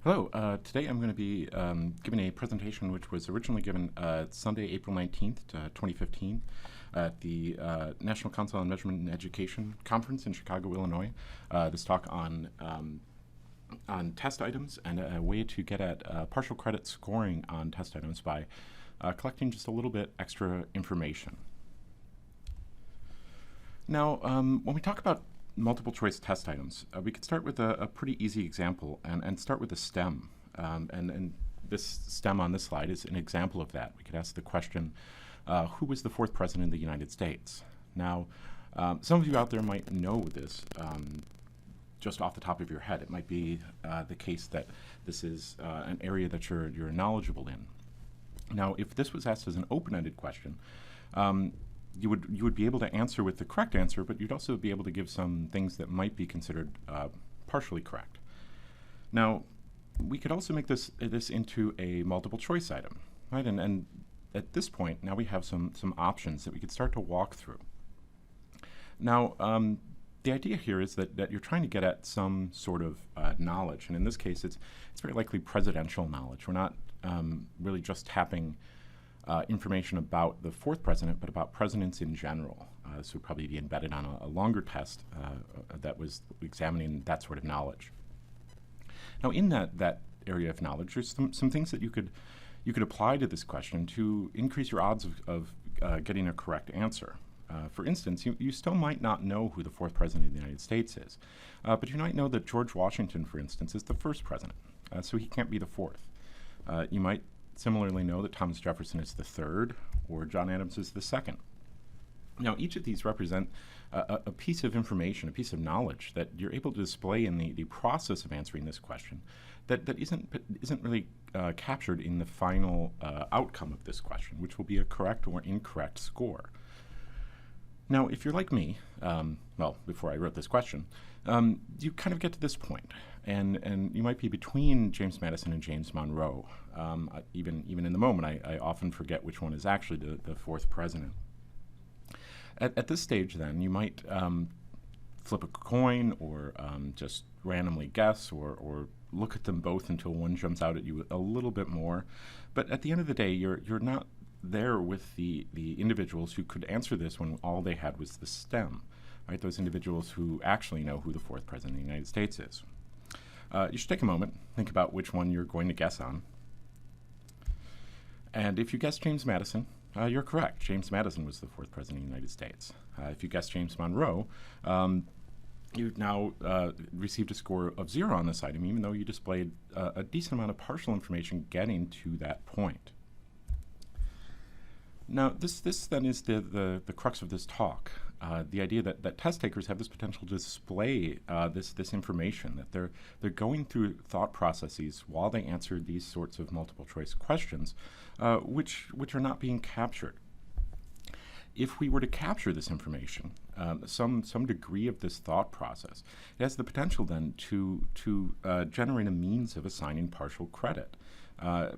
Hello. Today I'm going to be giving a presentation which was originally given Sunday, April 19th, 2015, at the National Council on Measurement and Education Conference in Chicago, Illinois. This talk on test items and a way to get at partial credit scoring on test items by collecting just a little bit extra information. Now, when we talk about multiple choice test items, we could start with a pretty easy example and start with a STEM. And this STEM on this slide is an example of that. We could ask the question, who was the fourth president of the United States? Now, some of you out there might know this just off the top of your head. It might be the case that this is an area that you're knowledgeable in. Now, if this was asked as an open-ended question, you would be able to answer with the correct answer, but you'd also be able to give some things that might be considered partially correct. Now, we could also make this into a multiple choice item, right? And at this point, now we have some options that we could start to walk through. Now, the idea here is that you're trying to get at some sort of knowledge, and in this case, it's very likely presidential knowledge. We're not really just tapping information about the fourth president, but about presidents in general. This would probably be embedded on a longer test that was examining that sort of knowledge. Now, in that area of knowledge, there's some things that you could apply to this question to increase your odds of getting a correct answer. For instance, you still might not know who the fourth president of the United States is, but you might know that George Washington, for instance, is the first president, so he can't be the fourth. You might similarly know that Thomas Jefferson is the third, or John Adams is the second. Now, each of these represent a piece of information, a piece of knowledge that you're able to display in the process of answering this question that isn't really captured in the final outcome of this question, which will be a correct or incorrect score. Now, if you're like me, well, before I wrote this question, you kind of get to this point, and you might be between James Madison and James Monroe. Even in the moment, I often forget which one is actually the fourth president. At this stage, then, you might flip a coin or just randomly guess or look at them both until one jumps out at you a little bit more. But at the end of the day, you're not there with the individuals who could answer this when all they had was the STEM, right? Those individuals who actually know who the fourth president of the United States is. You should take a moment, think about which one you're going to guess on. And if you guessed James Madison, you're correct. James Madison was the fourth president of the United States. If you guessed James Monroe, you've now received a score of 0 on this item, even though you displayed a decent amount of partial information getting to that point. Now, this then is the crux of this talk. The idea that test takers have this potential to display this information, that they're going through thought processes while they answer these sorts of multiple choice questions, which are not being captured. If we were to capture this information, some degree of this thought process, it has the potential then to generate a means of assigning partial credit.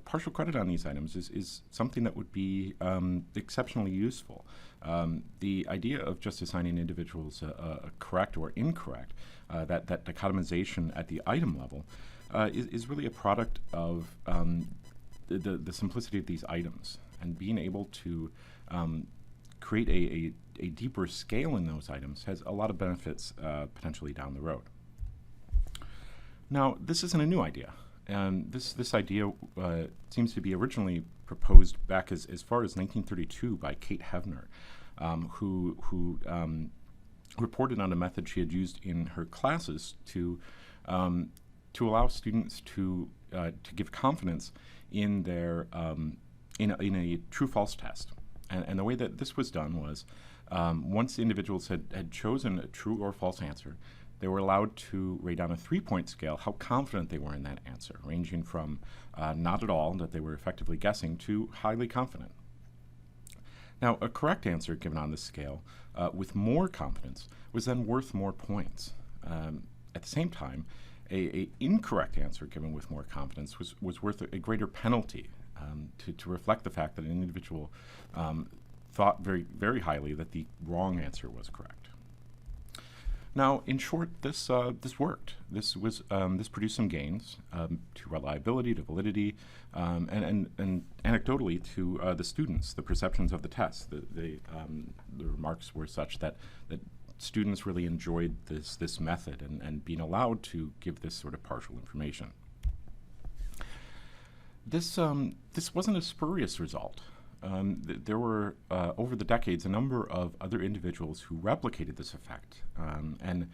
Partial credit on these items is something that would be exceptionally useful. The idea of just assigning individuals a correct or incorrect, that dichotomization at the item level, is really a product of the simplicity of these items, and being able to create a deeper scale in those items has a lot of benefits potentially down the road. Now, this isn't a new idea. And this idea seems to be originally proposed back as far as 1932 by Kate Hevner, who reported on a method she had used in her classes to allow students to give confidence in their in a true-false test. And the way that this was done was once individuals had chosen a true or false answer, they were allowed to rate on a 3-point scale how confident they were in that answer, ranging from not at all, that they were effectively guessing, to highly confident. Now, a correct answer given on this scale with more confidence was then worth more points. At the same time, a incorrect answer given with more confidence was worth a greater penalty to reflect the fact that an individual thought very, very highly that the wrong answer was correct. Now, in short, this worked. This produced some gains to reliability, to validity, and anecdotally to the students, the perceptions of the test. The remarks were such that students really enjoyed this method and being allowed to give this sort of partial information. This wasn't a spurious result. There were, over the decades, a number of other individuals who replicated this effect and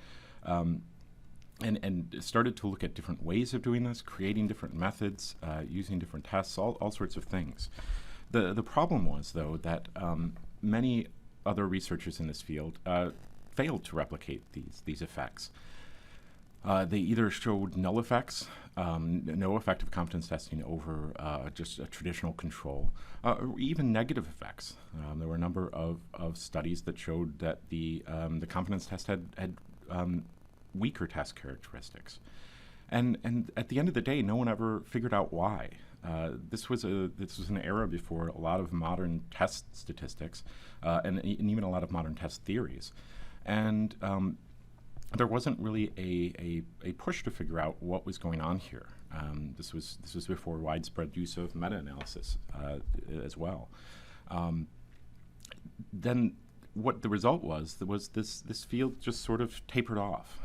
started to look at different ways of doing this, creating different methods, using different tests, all sorts of things. The problem was, though, that many other researchers in this field failed to replicate these effects. They either showed null effects, no effective competence testing over just a traditional control, or even negative effects. There were a number of studies that showed that the competence test had weaker test characteristics. And at the end of the day, no one ever figured out why. This was an era before a lot of modern test statistics and even a lot of modern test theories. And there wasn't really a push to figure out what was going on here. This was before widespread use of meta-analysis as well. Then what the result was this field just sort of tapered off.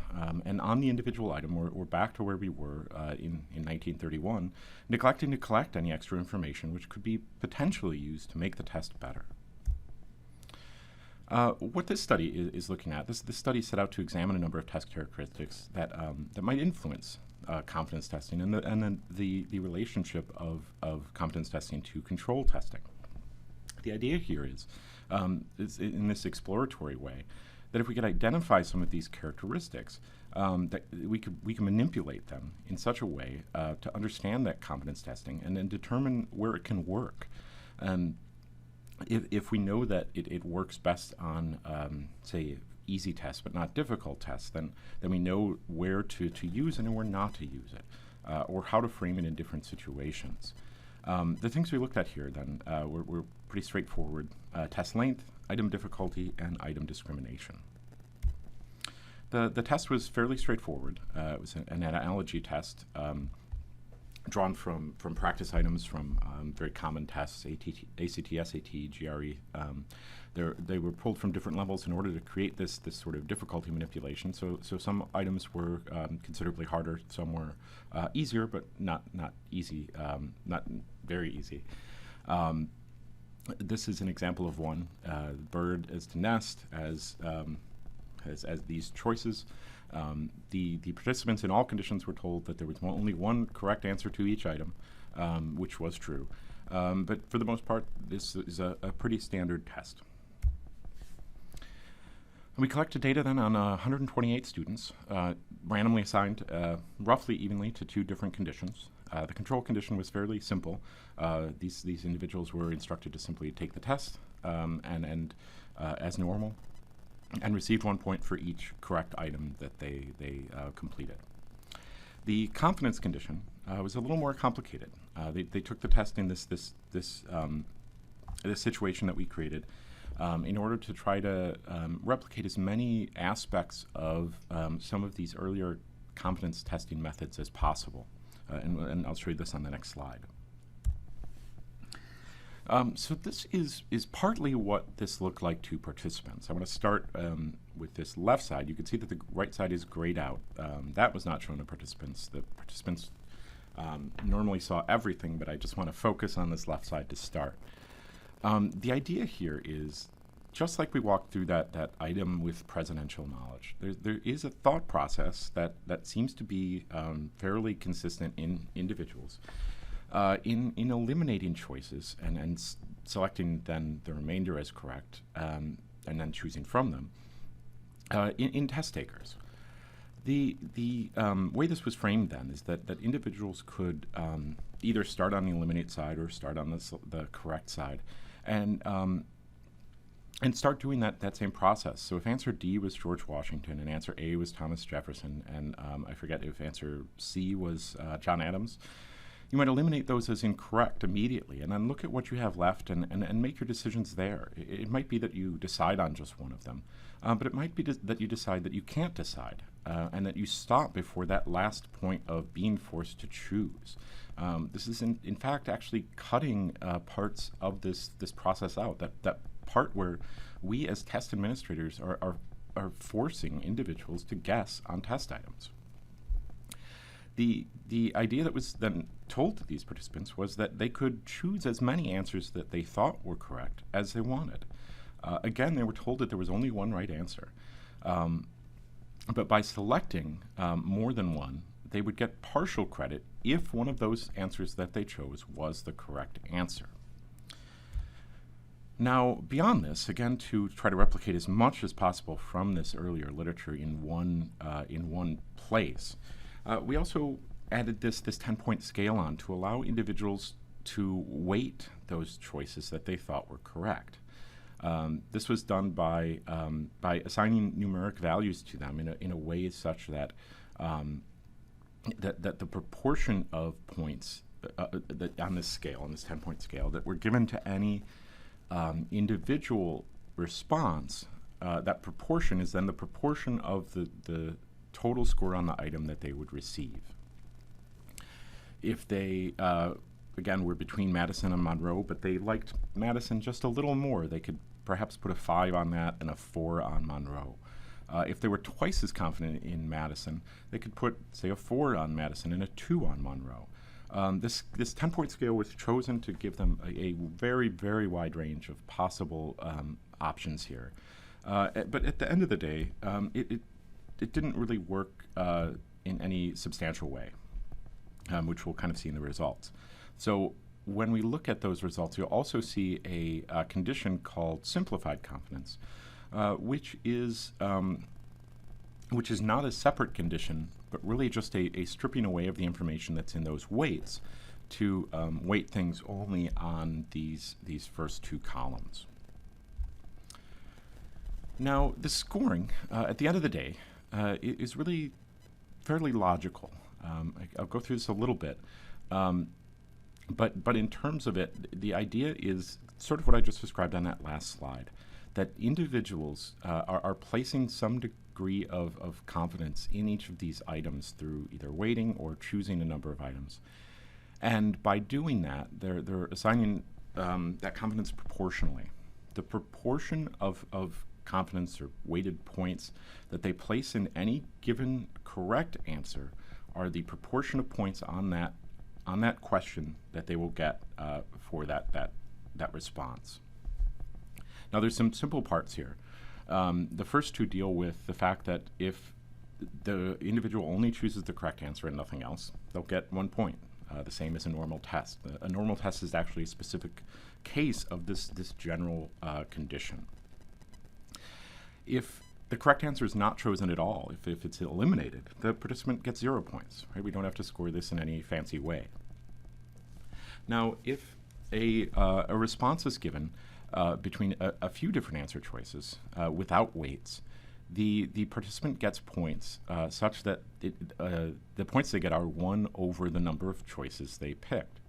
And on the individual item, we're back to where we were in 1931, neglecting to collect any extra information which could be potentially used to make the test better. What this study is looking at, this study set out to examine a number of test characteristics that might influence competence testing and then the relationship of competence testing to control testing. The idea here is in this exploratory way that if we could identify some of these characteristics, that we can manipulate them in such a way to understand that competence testing and then determine where it can work. If we know that it works best on, say, easy tests but not difficult tests, then we know where to use and where not to use it, or how to frame it in different situations. The things we looked at here then were pretty straightforward: test length, item difficulty, and item discrimination. The test was fairly straightforward. It was an analogy test drawn from practice items from very common tests, ACT, SAT, GRE. They were pulled from different levels in order to create this sort of difficulty manipulation. So some items were considerably harder, some were easier, but not easy, not very easy. This is an example of one. Bird as to nest as these choices. The participants in all conditions were told that there was only one correct answer to each item, which was true. But for the most part, this is a pretty standard test. We collected data then on 128 students, randomly assigned roughly evenly to two different conditions. The control condition was fairly simple. These individuals were instructed to simply take the test and as normal, and received 1 point for each correct item that they completed. The confidence condition was a little more complicated. They took the test in this situation that we created in order to try to replicate as many aspects of some of these earlier competence testing methods as possible. And I'll show you this on the next slide. So this is partly what this looked like to participants. I want to start with this left side. You can see that the right side is grayed out. That was not shown to participants. The participants normally saw everything, but I just want to focus on this left side to start. The idea here is, just like we walked through that item with presidential knowledge, there is a thought process that seems to be fairly consistent in individuals. In eliminating choices and selecting then the remainder as correct and then choosing from them in test takers. The way this was framed then is that individuals could either start on the eliminate side or start on the correct side and start doing that same process. So if answer D was George Washington and answer A was Thomas Jefferson and I forget if answer C was John Adams, you might eliminate those as incorrect immediately and then look at what you have left and make your decisions there. It might be that you decide on just one of them, but it might be that you decide that you can't decide and that you stop before that last point of being forced to choose. This is, in fact, actually cutting parts of this process out, that part where we as test administrators are forcing individuals to guess on test items. The idea that was then told to these participants was that they could choose as many answers that they thought were correct as they wanted. Again, they were told that there was only one right answer. But by selecting more than one, they would get partial credit if one of those answers that they chose was the correct answer. Now, beyond this, again, to try to replicate as much as possible from this earlier literature in one place, we also added this 10-point scale on to allow individuals to weight those choices that they thought were correct. This was done by assigning numeric values to them in a way such that that the proportion of points on this scale, on this 10-point scale, that were given to any individual response, that proportion is then the proportion of the total score on the item that they would receive. If they, again, were between Madison and Monroe, but they liked Madison just a little more, they could perhaps put a 5 on that and a 4 on Monroe. If they were twice as confident in Madison, they could put, say, a 4 on Madison and a 2 on Monroe. This 10-point scale was chosen to give them a very, very wide range of possible options here. But at the end of the day, it didn't really work in any substantial way, which we'll kind of see in the results. So when we look at those results, you'll also see a condition called simplified confidence, which is not a separate condition, but really just a stripping away of the information that's in those weights to weight things only on these first two columns. Now, the scoring, at the end of the day, is really fairly logical. I'll go through this a little bit. But in terms of it, the idea is sort of what I just described on that last slide, that individuals are placing some degree of confidence in each of these items through either weighting or choosing a number of items. And by doing that, they're assigning that confidence proportionally. The proportion of confidence or weighted points that they place in any given correct answer are the proportion of points on that question that they will get for that response. Now, there's some simple parts here. The first two deal with the fact that if the individual only chooses the correct answer and nothing else, they'll get 1 point, the same as a normal test. A normal test is actually a specific case of this general condition. If the correct answer is not chosen at all, if it's eliminated, the participant gets 0 points. Right? We don't have to score this in any fancy way. Now, if a response is given between a few different answer choices without weights, the participant gets points such that the points they get are 1 over the number of choices they picked.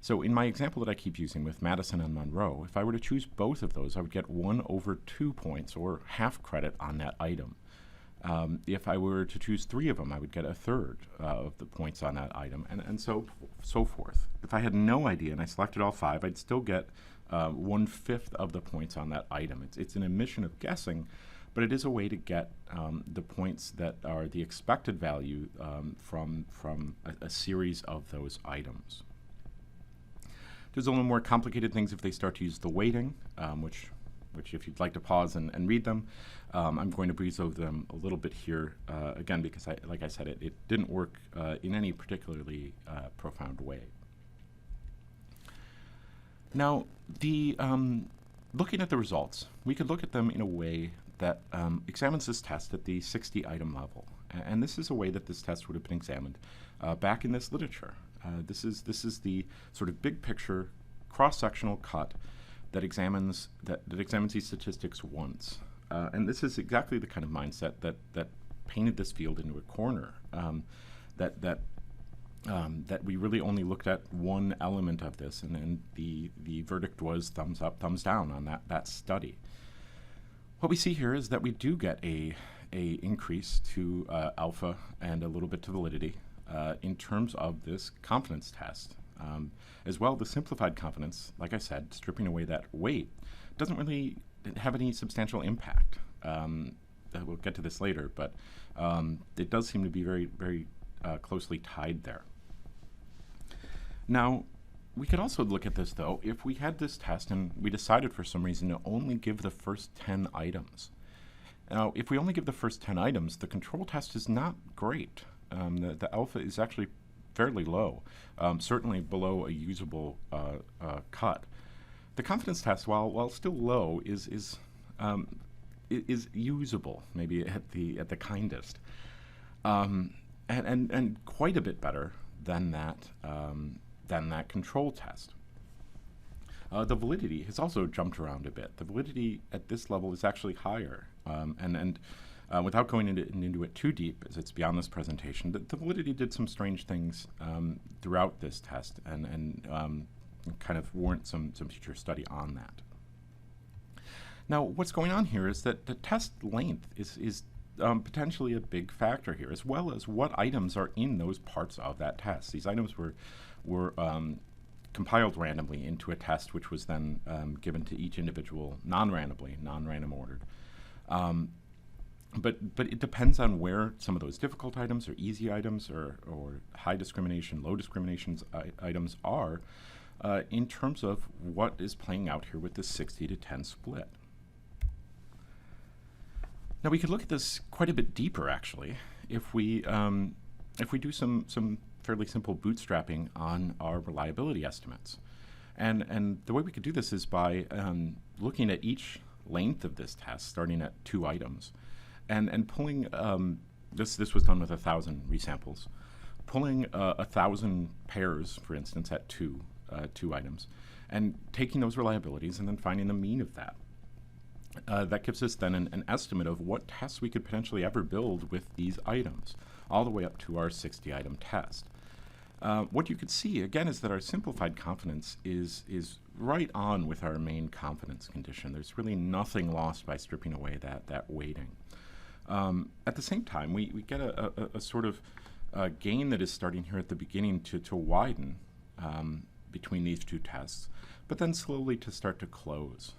So in my example that I keep using with Madison and Monroe, if I were to choose both of those, I would get 1 over 2 points, or half credit on that item. If I were to choose 3 of them, I would get 1/3 of the points on that item, and so forth. If I had no idea and I selected all 5, I'd still get 1/5 of the points on that item. It's an admission of guessing, but it is a way to get the points that are the expected value from a series of those items. There's a little more complicated things if they start to use the weighting, which if you'd like to pause and read them, I'm going to breeze over them a little bit here, again, because like I said, it didn't work in any particularly profound way. Now, looking at the results, we could look at them in a way that examines this test at the 60-item level. And this is a way that this test would have been examined back in this literature. This is the sort of big picture, cross-sectional cut that examines these statistics once. And this is exactly the kind of mindset that painted this field into a corner. That that we really only looked at one element of this, and the verdict was thumbs up, thumbs down on that study. What we see here is that we do get a increase to alpha and a little bit to validity in terms of this confidence test. As well, the simplified confidence, like I said, stripping away that weight, doesn't really have any substantial impact. We'll get to this later, but it does seem to be very, very closely tied there. Now, we could also look at this, though, if we had this test and we decided for some reason to only give the first 10 items. Now, if we only give the first 10 items, the control test is not great. The alpha is actually fairly low, certainly below a usable cut. The confidence test, while still low, is usable, maybe at the kindest, and quite a bit better than that control test. The validity has also jumped around a bit. The validity at this level is actually higher, and without going into it too deep, as it's beyond this presentation, the validity did some strange things throughout this test, and kind of warrant some future study on that. Now, what's going on here is that the test length is potentially a big factor here, as well as what items are in those parts of that test. These items were compiled randomly into a test, which was then given to each individual non-randomly, non-random ordered. But it depends on where some of those difficult items or easy items or high discrimination, low discrimination items are in terms of what is playing out here with this 60 to 10 split. Now, we could look at this quite a bit deeper, actually, if we do some fairly simple bootstrapping on our reliability estimates. And the way we could do this is by looking at each length of this test, starting at 2 items, and pulling, this was done with 1,000 resamples, pulling 1,000 pairs, for instance, at two items, and taking those reliabilities and then finding the mean of that. That gives us then an estimate of what tests we could potentially ever build with these items, all the way up to our 60-item test. What you could see, again, is that our simplified confidence is right on with our main confidence condition. There's really nothing lost by stripping away that weighting. At the same time, we get a sort of gain that is starting here at the beginning to widen between these two tests, but then slowly to start to close.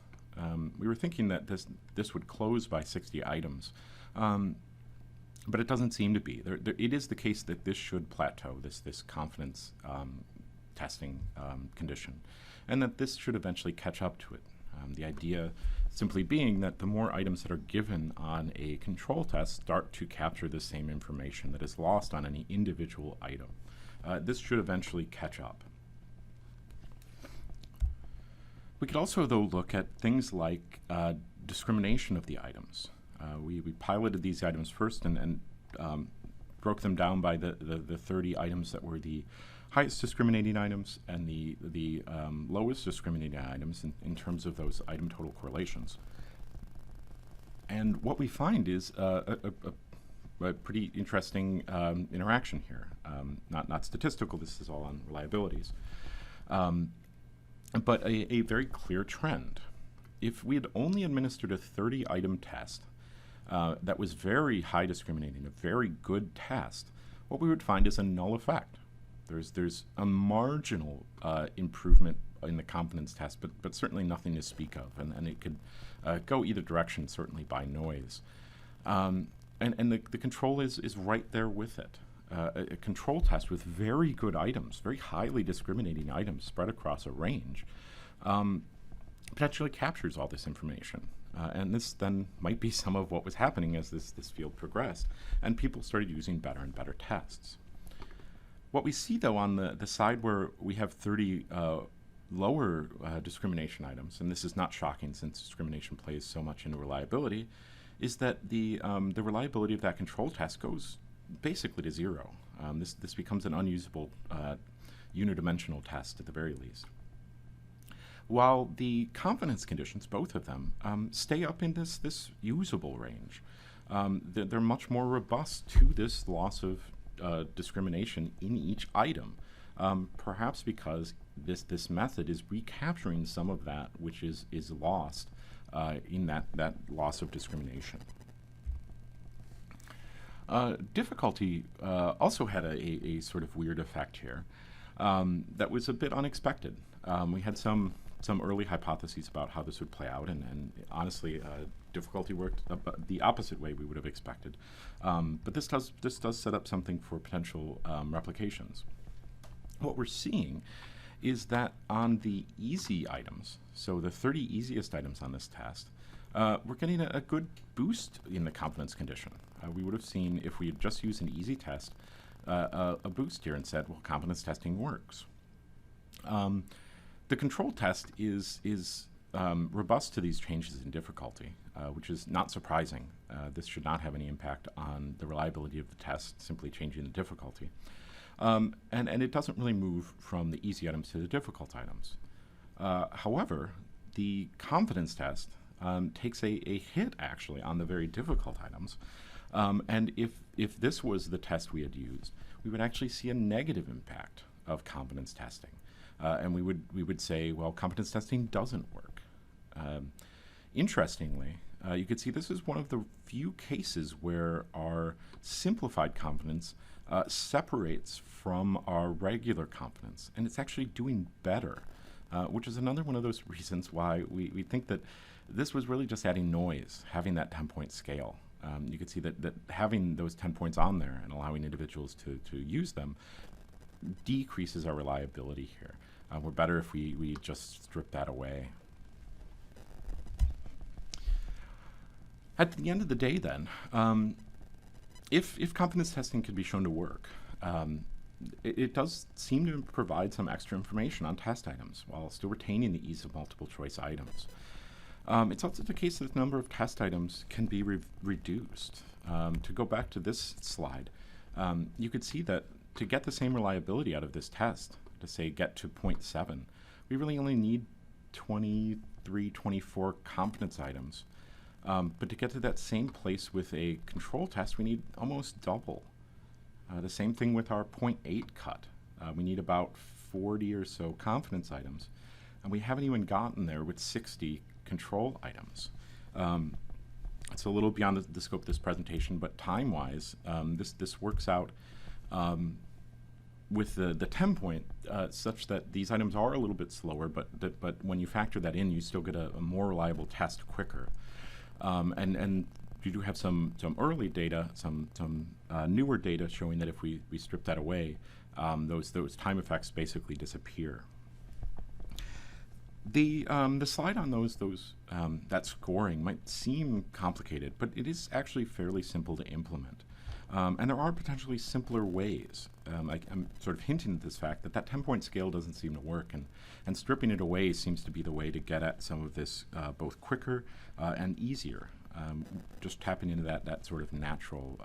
We were thinking that this would close by 60 items, but it doesn't seem to be. It is the case that this should plateau, this confidence testing condition, and that this should eventually catch up to it. The idea simply being that the more items that are given on a control test start to capture the same information that is lost on any individual item. This should eventually catch up. We could also, though, look at things like discrimination of the items. We piloted these items first and broke them down by the 30 items that were the highest discriminating items and the lowest discriminating items in terms of those item total correlations. And what we find is a pretty interesting interaction here. Not statistical, this is all on reliabilities. But a very clear trend. If we had only administered a 30-item test that was very high discriminating, a very good test, what we would find is a null effect. There's a marginal improvement in the confidence test, but certainly nothing to speak of, and it could go either direction, certainly by noise. And the control is right there with it. A control test with very good items, very highly discriminating items spread across a range, potentially captures all this information. And this then might be some of what was happening as this field progressed, and people started using better and better tests. What we see, though, on the side where we have 30 lower discrimination items, and this is not shocking since discrimination plays so much into reliability, is that the reliability of that control test goes basically to 0. This becomes an unusable unidimensional test at the very least. While the confidence conditions, both of them, stay up in this usable range. They're much more robust to this loss of discrimination in each item, perhaps because this method is recapturing some of that which is lost in that loss of discrimination. Difficulty also had a sort of weird effect here that was a bit unexpected. We had some early hypotheses about how this would play out, and honestly, difficulty worked the opposite way we would have expected. But this does set up something for potential replications. What we're seeing is that on the easy items, so the 30 easiest items on this test, we're getting a good boost in the confidence condition. We would have seen, if we had just used an easy test, a boost here and said, well, confidence testing works. The control test is robust to these changes in difficulty, which is not surprising. This should not have any impact on the reliability of the test, simply changing the difficulty. And it doesn't really move from the easy items to the difficult items. However, the confidence test takes a hit, actually, on the very difficult items. And if this was the test we had used, we would actually see a negative impact of confidence testing. And we would say, well, confidence testing doesn't work. Interestingly, you could see this is one of the few cases where our simplified confidence separates from our regular confidence, and it's actually doing better, which is another one of those reasons why we think that this was really just adding noise, having that 10-point scale. You could see that having those 10 points on there and allowing individuals to use them decreases our reliability here. We're better if we just strip that away. At the end of the day, then, if confidence testing could be shown to work, it does seem to provide some extra information on test items while still retaining the ease of multiple choice items. It's also the case that the number of test items can be reduced. To go back to this slide, you could see that to get the same reliability out of this test, to say get to 0.7, we really only need 23, 24 confidence items. But to get to that same place with a control test, we need almost double. The same thing with our 0.8 cut. We need about 40 or so confidence items, and we haven't even gotten there with 60 control items. It's a little beyond the scope of this presentation, but time-wise, this works out with the 10-point such that these items are a little bit slower, but when you factor that in, you still get a more reliable test quicker. And you do have some early data, some newer data showing that if we strip that away, those time effects basically disappear. The slide on that scoring might seem complicated, but it is actually fairly simple to implement. And there are potentially simpler ways. I'm sort of hinting at this fact that 10-point scale doesn't seem to work, and stripping it away seems to be the way to get at some of this both quicker and easier, just tapping into that sort of natural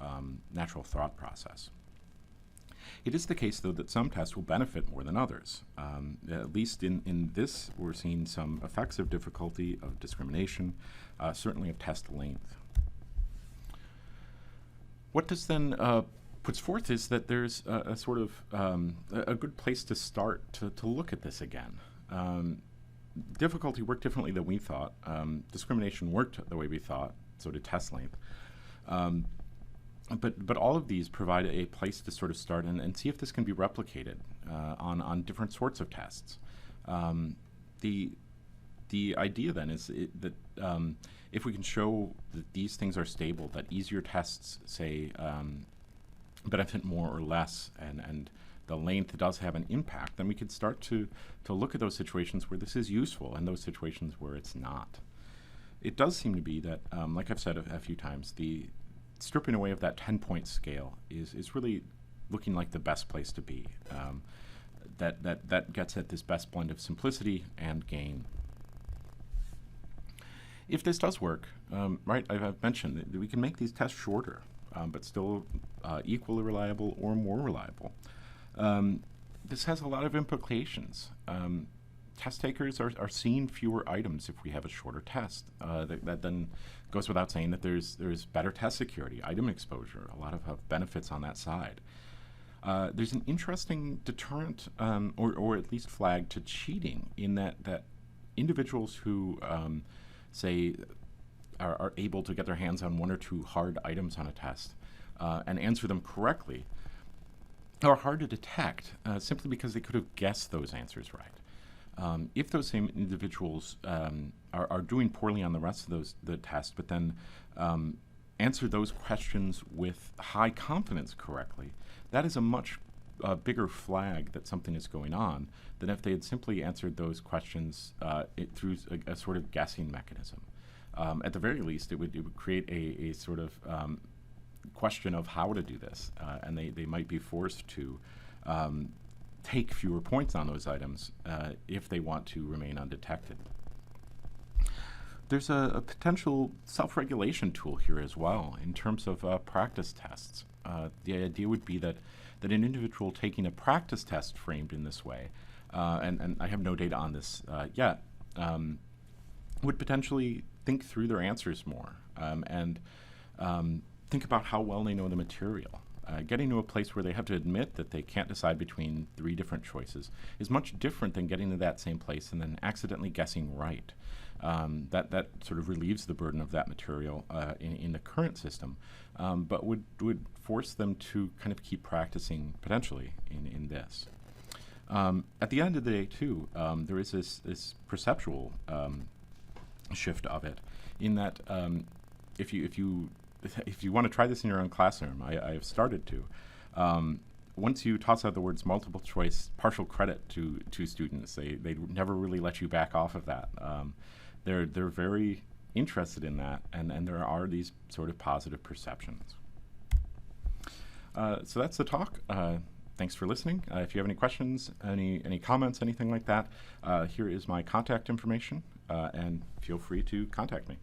thought process. It is the case, though, that some tests will benefit more than others. At least in this, we're seeing some effects of difficulty, of discrimination, certainly of test length. What this then puts forth is that there's a sort of a good place to start to look at this again. Difficulty worked differently than we thought. Discrimination worked the way we thought, so did test length. But all of these provide a place to sort of start and see if this can be replicated on different sorts of tests. The idea then is that if we can show that these things are stable, that easier tests, say, benefit more or less, and the length does have an impact, then we could start to look at those situations where this is useful and those situations where it's not. It does seem to be that, like I've said a few times, the stripping away of that 10-point scale is really looking like the best place to be. That gets at this best blend of simplicity and gain. If this does work, right, I've mentioned that we can make these tests shorter, but still equally reliable or more reliable. This has a lot of implications. Test takers are seeing fewer items if we have a shorter test. That then goes without saying that there's better test security, item exposure, a lot of benefits on that side. There's an interesting deterrent, or at least flag to cheating, in that individuals who say are able to get their hands on one or two hard items on a test and answer them correctly are hard to detect simply because they could have guessed those answers right. If those same individuals are doing poorly on the rest of the test, but then answer those questions with high confidence correctly, that is a much bigger flag that something is going on than if they had simply answered those questions through a sort of guessing mechanism. At the very least, it would create a sort of question of how to do this, and they might be forced to take fewer points on those items if they want to remain undetected. There's a potential self-regulation tool here as well in terms of practice tests. The idea would be that an individual taking a practice test framed in this way, and I have no data on this yet, would potentially think through their answers more and think about how well they know the material. Getting to a place where they have to admit that they can't decide between 3 different choices is much different than getting to that same place and then accidentally guessing right. That sort of relieves the burden of that material in the current system, but would force them to kind of keep practicing potentially in this. At the end of the day, too, there is this perceptual shift of it, in that if you want to try this in your own classroom, I have started to. Once you toss out the words multiple choice, partial credit to students, they never really let you back off of that. They're very interested in that, and there are these sort of positive perceptions. So that's the talk. Thanks for listening. If you have any questions, any comments, anything like that, here is my contact information, and feel free to contact me.